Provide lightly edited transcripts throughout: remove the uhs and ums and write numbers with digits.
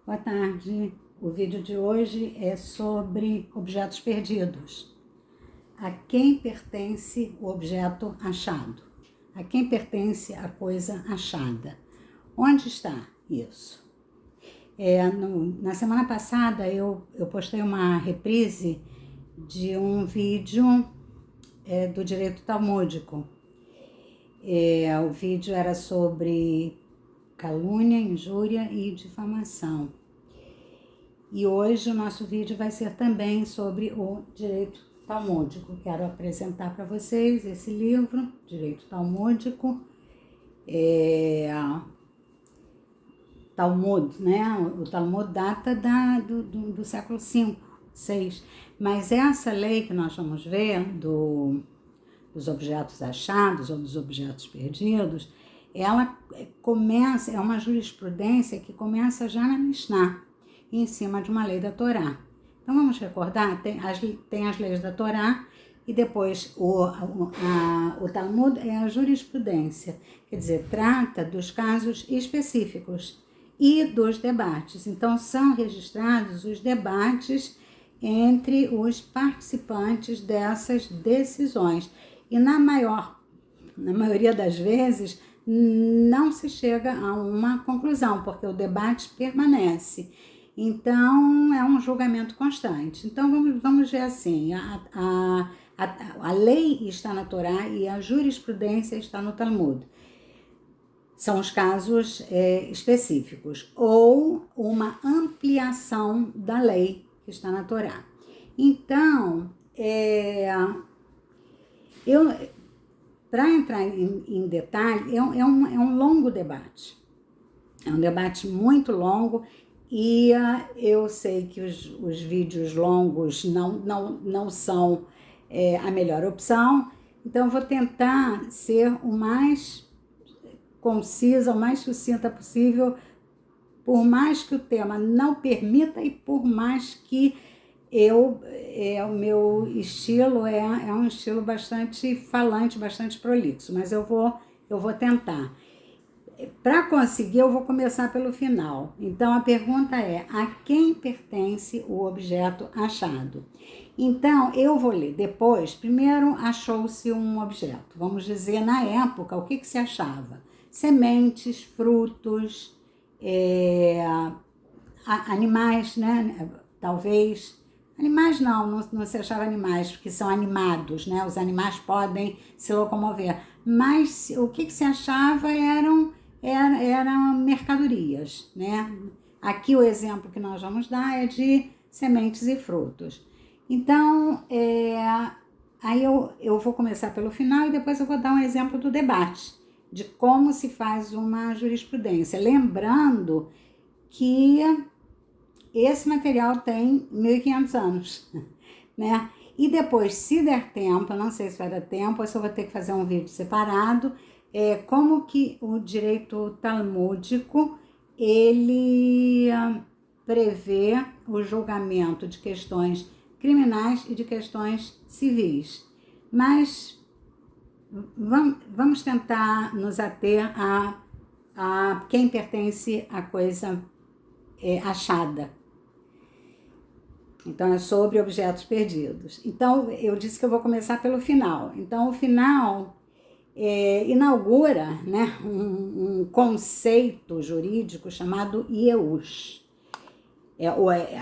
Boa tarde. O vídeo de hoje é sobre objetos perdidos. A quem pertence o objeto achado? A quem pertence a coisa achada? Onde está isso? Na semana passada eu postei uma reprise de um vídeo do direito talmúdico. O vídeo era sobre calúnia, injúria e difamação. E hoje o nosso vídeo vai ser também sobre o direito talmúdico. Quero apresentar para vocês esse livro, Direito Talmúdico, Talmud, né? O Talmud data do século V, VI. Mas essa lei que nós vamos ver dos objetos achados ou dos objetos perdidos, ela começa, é uma jurisprudência que começa já na Mishnah, em cima de uma lei da Torá. Então vamos recordar, tem as leis da Torá e depois o Talmud é a jurisprudência, quer dizer, trata dos casos específicos e dos debates. Então são registrados os debates entre os participantes dessas decisões. E na maioria das vezes, não se chega a uma conclusão, porque o debate permanece. Então, é um julgamento constante. Então, vamos ver assim, a lei está na Torá e a jurisprudência está no Talmud. São os casos específicos, ou uma ampliação da lei que está na Torá. Então, para entrar em detalhe, é um longo debate. É um debate muito longo e eu sei que os vídeos longos não são a melhor opção, então eu vou tentar ser o mais concisa, o mais sucinta possível, por mais que o tema não permita e por mais que o meu estilo é um estilo bastante falante, bastante prolixo, mas eu vou tentar. Para conseguir, eu vou começar pelo final. Então, a pergunta é: a quem pertence o objeto achado? Então, eu vou ler. Depois, primeiro achou-se um objeto. Vamos dizer, na época, o que se achava? Sementes, frutos, animais, né? Talvez. Animais não se achava animais, porque são animados, né? Os animais podem se locomover. Mas o que se achava eram mercadorias, né? Aqui o exemplo que nós vamos dar é de sementes e frutos. Então, aí eu vou começar pelo final e depois eu vou dar um exemplo do debate, de como se faz uma jurisprudência. Lembrando que esse material tem 1.500 anos, né? E depois, se der tempo, eu não sei se vai dar tempo, ou se eu vou ter que fazer um vídeo separado, como que o direito talmúdico, ele prevê o julgamento de questões criminais e de questões civis. Mas vamos tentar nos ater a quem pertence a coisa achada. Então, é sobre objetos perdidos. Então, eu disse que eu vou começar pelo final. Então, o final inaugura, né, um conceito jurídico chamado Ieus.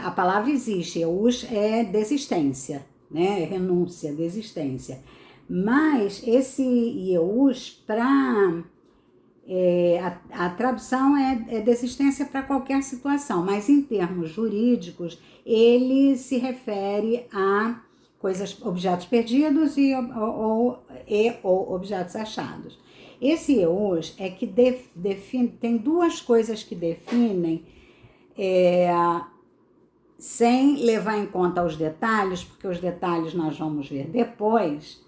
A palavra existe, Ieus é desistência, né, renúncia, desistência. Mas esse Ieus, a tradução é desistência para qualquer situação, mas em termos jurídicos, ele se refere a objetos perdidos ou objetos achados. Esse EUS é que tem duas coisas que definem, sem levar em conta os detalhes, porque os detalhes nós vamos ver depois,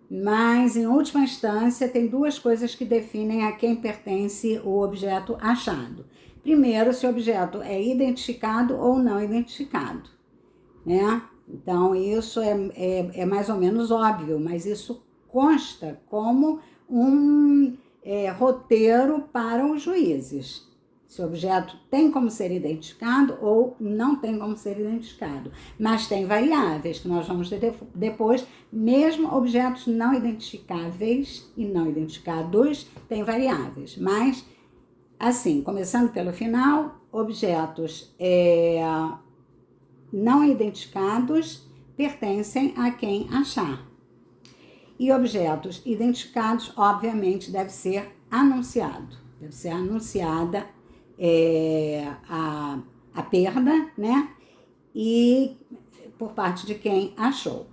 mas em última instância tem duas coisas que definem a quem pertence o objeto achado. Primeiro, se o objeto é identificado ou não identificado, né? Então, isso é mais ou menos óbvio, mas isso consta como um roteiro para os juízes. Se o objeto tem como ser identificado ou não tem como ser identificado. Mas tem variáveis, que nós vamos ter depois, mesmo objetos não identificáveis e não identificados, têm variáveis. Mas, assim, começando pelo final, objetos não identificados pertencem a quem achar. E objetos identificados, obviamente, deve ser anunciado. Deve ser anunciada a perda, né? E por parte de quem achou.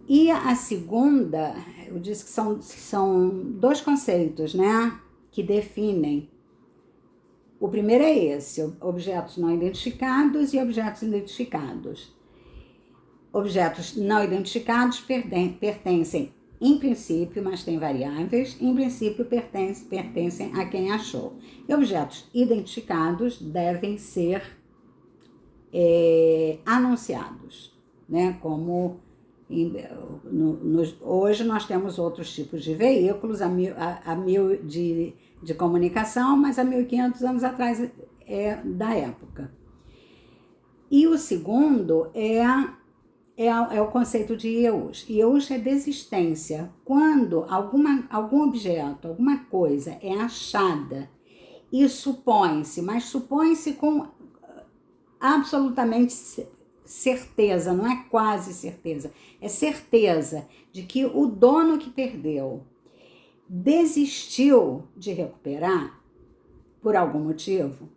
E a segunda, eu disse que são dois conceitos, né? Que definem. O primeiro é esse, objetos não identificados e objetos identificados. Objetos não identificados pertencem, em princípio, mas tem variáveis, em princípio pertencem a quem achou. E objetos identificados devem ser anunciados, né? Como hoje nós temos outros tipos de veículos, de comunicação, mas há 1.500 anos atrás da época. E o segundo é o conceito de Ieus. Ieus é desistência. Quando algum objeto, alguma coisa é achada e supõe-se, mas supõe-se com absolutamente certeza, não é quase certeza, é certeza de que o dono que perdeu desistiu de recuperar por algum motivo.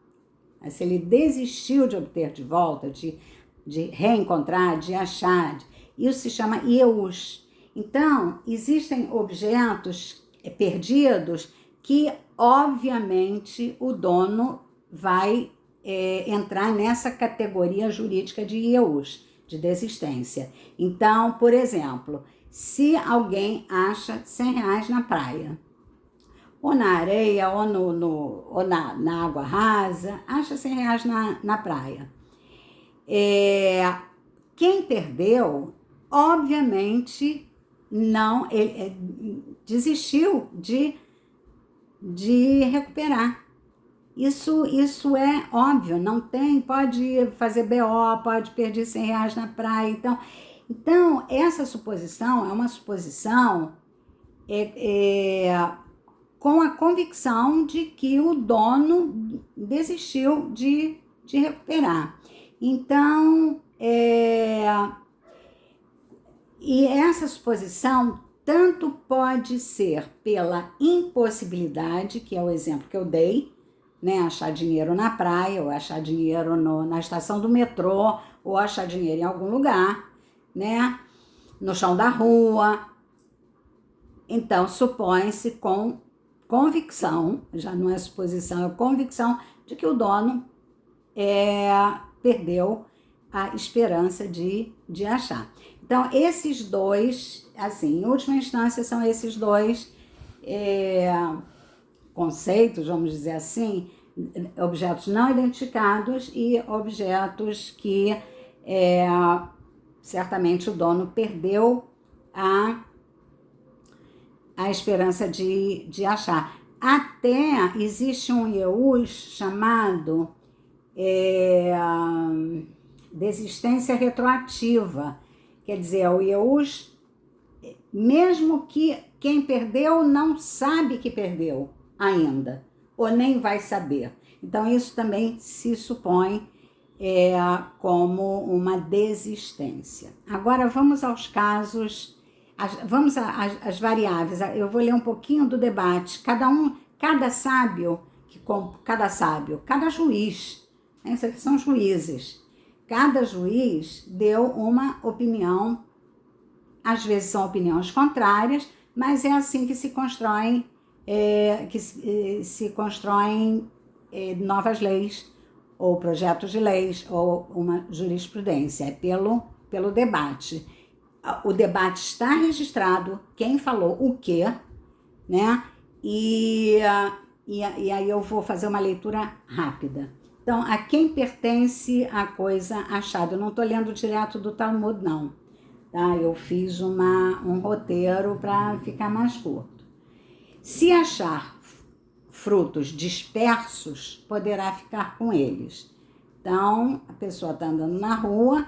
Se ele desistiu de obter de volta, de reencontrar, de achar, isso se chama Ieus. Então, existem objetos perdidos que, obviamente, o dono vai entrar nessa categoria jurídica de Ieus, de desistência. Então, por exemplo, se alguém acha R$100 na praia, ou na areia, ou na água rasa, acha R$100 na praia. Quem perdeu, obviamente, não desistiu de recuperar. Isso é óbvio, não tem, pode fazer BO, pode perder R$100 na praia. Então, essa suposição é uma suposição com a convicção de que o dono desistiu de recuperar. Então, e essa suposição tanto pode ser pela impossibilidade, que é o exemplo que eu dei, né? Achar dinheiro na praia, ou achar dinheiro na estação do metrô, ou achar dinheiro em algum lugar, né? No chão da rua. Então, supõe-se com convicção, já não é suposição, é convicção de que o dono perdeu a esperança de achar. Então, esses dois, assim, em última instância, são esses dois conceitos, vamos dizer assim, objetos não identificados e objetos que certamente o dono perdeu a esperança de achar. Até existe um Ieus chamado desistência retroativa. Quer dizer, o Ieus, mesmo que quem perdeu não sabe que perdeu ainda, ou nem vai saber. Então, isso também se supõe como uma desistência. Agora, vamos aos casos, vamos às variáveis. Eu vou ler um pouquinho do debate. Cada juiz, né? Esses aqui são juízes. Cada juiz deu uma opinião, às vezes são opiniões contrárias, mas é assim que se constroem novas leis, ou projetos de leis, ou uma jurisprudência, é pelo debate. O debate está registrado, quem falou o quê, né? E aí eu vou fazer uma leitura rápida. Então, a quem pertence a coisa achada? Eu não estou lendo direto do Talmud, não. Tá? Eu fiz um roteiro para ficar mais curto. Se achar frutos dispersos poderá ficar com eles. Então, a pessoa está andando na rua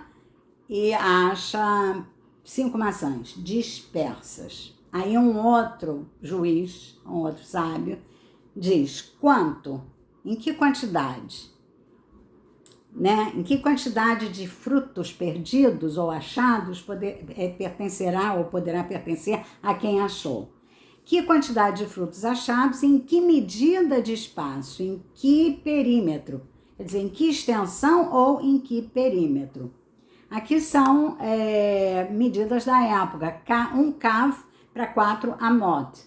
e acha 5 maçãs dispersas. Aí um outro juiz, um outro sábio, diz: quanto? Em que quantidade? Né? Em que quantidade de frutos perdidos ou achados pertencerá ou poderá pertencer a quem achou? Que quantidade de frutos achados, em que medida de espaço, em que perímetro? Quer dizer, em que extensão ou em que perímetro? Aqui são medidas da época, um cav para 4 amot.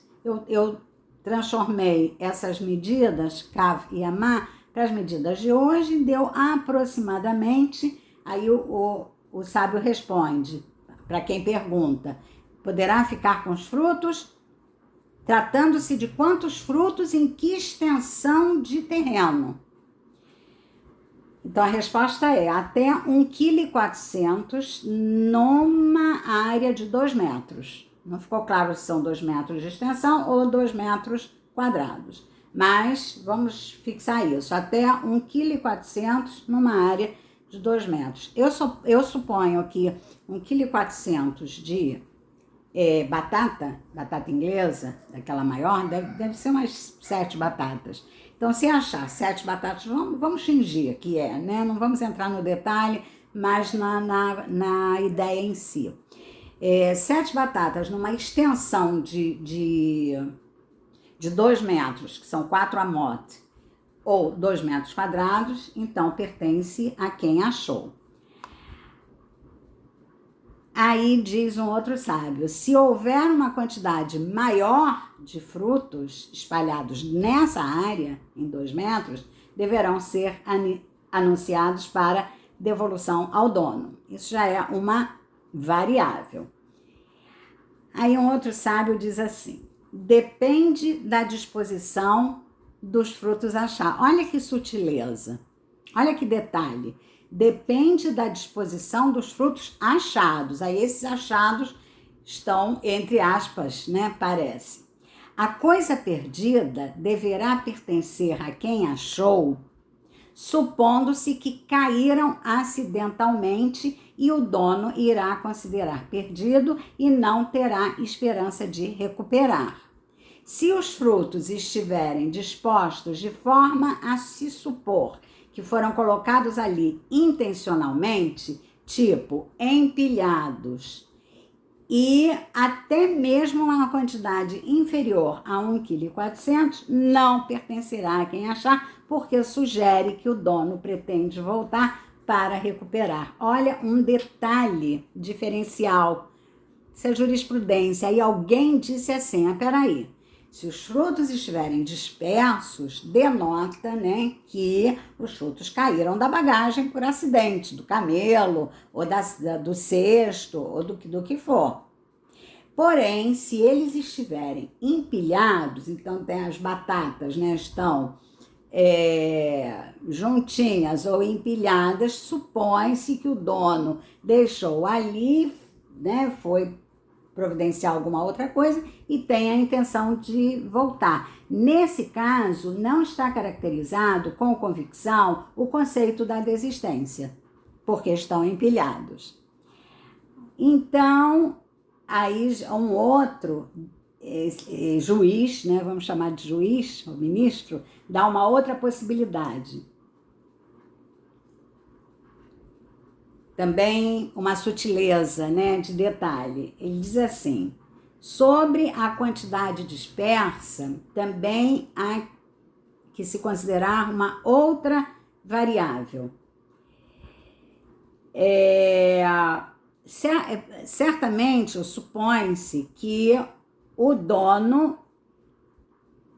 Eu transformei essas medidas, cav e amá, para as medidas de hoje, deu aproximadamente, aí o sábio responde, para quem pergunta, poderá ficar com os frutos? Tratando-se de quantos frutos em que extensão de terreno? Então, a resposta é até 1,4 kg numa área de 2 metros. Não ficou claro se são 2 metros de extensão ou 2 metros quadrados. Mas vamos fixar isso, até 1,4 kg numa área de 2 metros. Eu suponho que 1,4 kg de batata inglesa, daquela maior, deve ser umas 7 batatas. Então, se achar 7 batatas, vamos fingir que né? Não vamos entrar no detalhe, mas na ideia em si. 7 batatas numa extensão de 2 metros, que são 4 amot, ou 2 metros quadrados, então pertence a quem achou. Aí diz um outro sábio, se houver uma quantidade maior de frutos espalhados nessa área, em 2 metros, deverão ser anunciados para devolução ao dono. Isso já é uma variável. Aí um outro sábio diz assim, depende da disposição dos frutos achados. Olha que sutileza, olha que detalhe. Depende da disposição dos frutos achados. Aí esses achados estão entre aspas, né? Parece. A coisa perdida deverá pertencer a quem achou, supondo-se que caíram acidentalmente e o dono irá considerar perdido e não terá esperança de recuperar. Se os frutos estiverem dispostos de forma a se supor que foram colocados ali intencionalmente, tipo empilhados, e até mesmo uma quantidade inferior a 1,4 kg, não pertencerá a quem achar, porque sugere que o dono pretende voltar para recuperar. Olha um detalhe diferencial. Isso é jurisprudência. Aí alguém disse assim, peraí, se os frutos estiverem dispersos, denota, né, que os frutos caíram da bagagem por acidente, do camelo, ou do cesto, ou do que for. Porém, se eles estiverem empilhados, então tem as batatas, né, estão juntinhas ou empilhadas, supõe-se que o dono deixou ali, né, foi providenciar alguma outra coisa e tem a intenção de voltar. Nesse caso, não está caracterizado com convicção o conceito da desistência, porque estão empilhados. Então, aí um outro juiz, né, vamos chamar de juiz, o ministro, dá uma outra possibilidade. Também uma sutileza, né, de detalhe. Ele diz assim, sobre a quantidade dispersa, também há que se considerar uma outra variável. Certamente supõe-se que o dono,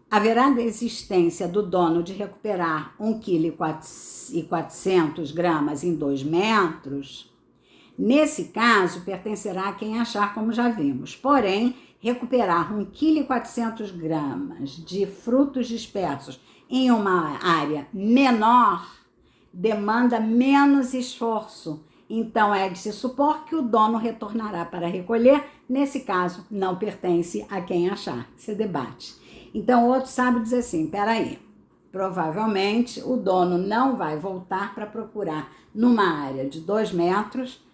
haverá desistência do dono de recuperar 1,4 kg em 2 metros. Nesse caso, pertencerá a quem achar, como já vimos. Porém, recuperar 1,4 kg de frutos dispersos em uma área menor demanda menos esforço. Então, é de se supor que o dono retornará para recolher. Nesse caso, não pertence a quem achar. Se debate. Então o outro sábio diz assim, peraí, provavelmente o dono não vai voltar para procurar numa área de 2 metros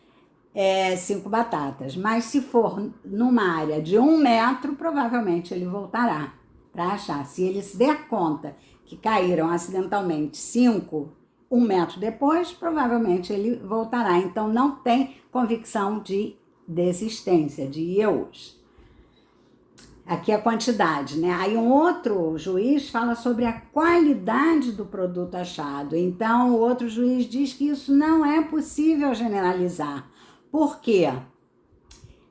5 batatas, mas se for numa área de 1 metro, provavelmente ele voltará para achar. Se ele se der conta que caíram acidentalmente 5, 1 metro depois, provavelmente ele voltará. Então não tem convicção de desistência, de ieus. Aqui a quantidade, né? Aí um outro juiz fala sobre a qualidade do produto achado. Então, o outro juiz diz que isso não é possível generalizar. Por quê?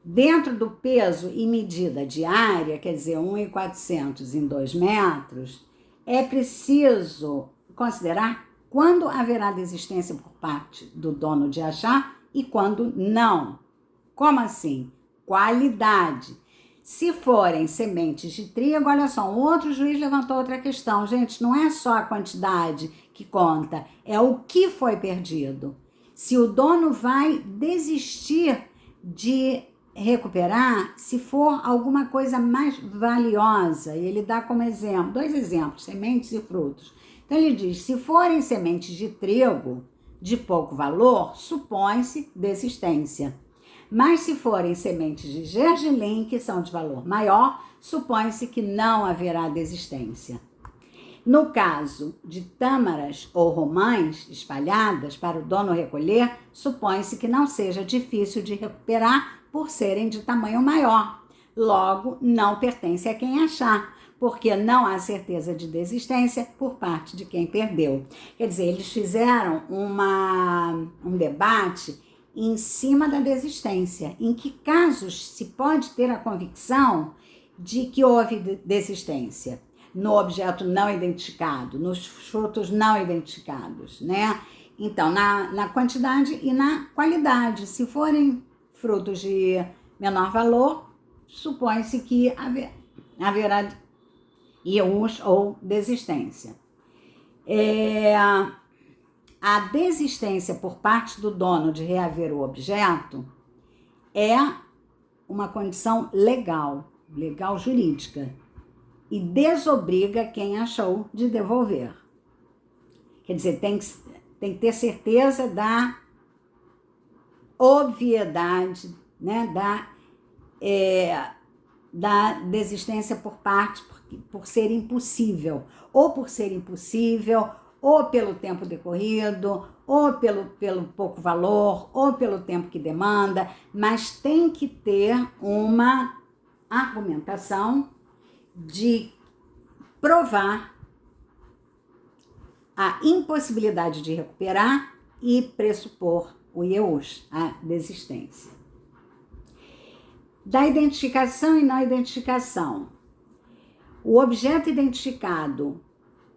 Dentro do peso e medida diária, quer dizer, 1.400 em 2 metros, é preciso considerar quando haverá desistência por parte do dono de achar e quando não. Como assim? Qualidade. Se forem sementes de trigo, olha só, um outro juiz levantou outra questão. Gente, não é só a quantidade que conta, é o que foi perdido. Se o dono vai desistir de recuperar, se for alguma coisa mais valiosa, e ele dá como exemplo, 2 exemplos, sementes e frutos. Então ele diz, se forem sementes de trigo de pouco valor, supõe-se desistência. Mas se forem sementes de gergelim, que são de valor maior, supõe-se que não haverá desistência. No caso de tâmaras ou romãs espalhadas para o dono recolher, supõe-se que não seja difícil de recuperar por serem de tamanho maior. Logo, não pertence a quem achar, porque não há certeza de desistência por parte de quem perdeu. Quer dizer, eles fizeram um debate em cima da desistência. Em que casos se pode ter a convicção de que houve desistência? No objeto não identificado, nos frutos não identificados, né? Então, na quantidade e na qualidade. Se forem frutos de menor valor, supõe-se que haverá ieus ou desistência. A desistência por parte do dono de reaver o objeto é uma condição legal jurídica, e desobriga quem achou de devolver. Quer dizer, tem que ter certeza da obviedade, né, da desistência por ser impossível, ou pelo tempo decorrido, ou pelo pouco valor, ou pelo tempo que demanda, mas tem que ter uma argumentação de provar a impossibilidade de recuperar e pressupor o ieus, a desistência. Da identificação e não identificação. O objeto identificado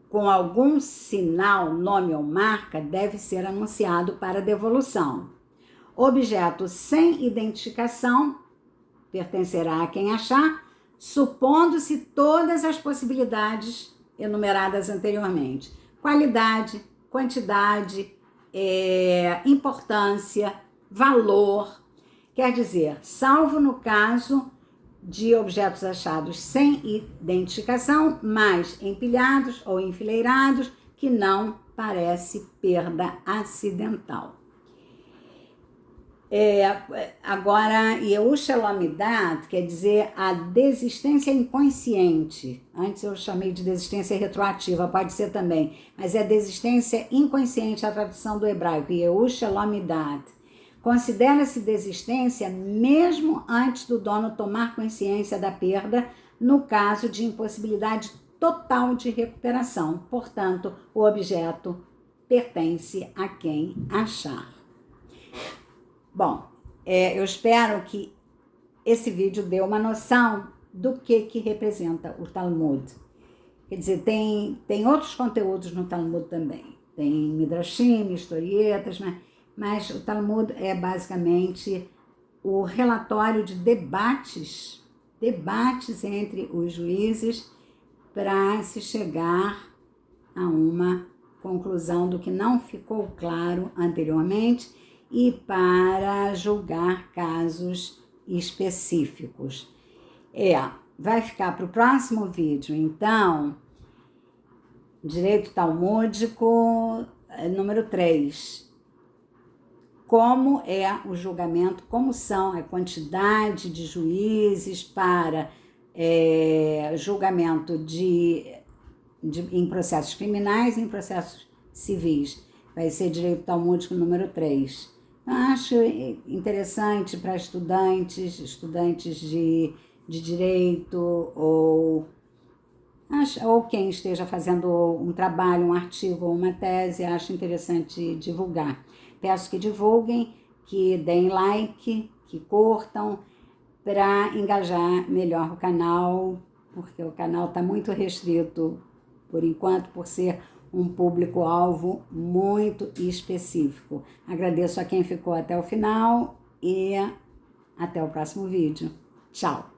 com algum sinal, nome ou marca, deve ser anunciado para devolução. Objeto sem identificação pertencerá a quem achar, supondo-se todas as possibilidades enumeradas anteriormente. Qualidade, quantidade, importância, valor. Quer dizer, salvo no caso de objetos achados sem identificação, mas empilhados ou enfileirados, que não parece perda acidental. Agora, ieus shelom midat quer dizer a desistência inconsciente. Antes eu chamei de desistência retroativa, pode ser também, mas é desistência inconsciente a tradução do hebraico, ieus shelom midat. Considera-se desistência mesmo antes do dono tomar consciência da perda, no caso de impossibilidade total de recuperação. Portanto, o objeto pertence a quem achar. Bom, eu espero que esse vídeo dê uma noção do que representa o Talmud. Quer dizer, tem outros conteúdos no Talmud também. Tem midrashim, historietas, mas o Talmud é basicamente o relatório de debates entre os juízes para se chegar a uma conclusão do que não ficou claro anteriormente e para julgar casos específicos. vai ficar para o próximo vídeo, então, direito talmúdico número 3. Como é o julgamento, como são a quantidade de juízes para julgamento em processos criminais e em processos civis. Vai ser direito talmúdico número 3. Eu acho interessante para estudantes de direito ou quem esteja fazendo um trabalho, um artigo ou uma tese, acho interessante divulgar. Peço que divulguem, que deem like, que curtam, para engajar melhor o canal, porque o canal está muito restrito, por enquanto, por ser um público-alvo muito específico. Agradeço a quem ficou até o final e até o próximo vídeo. Tchau!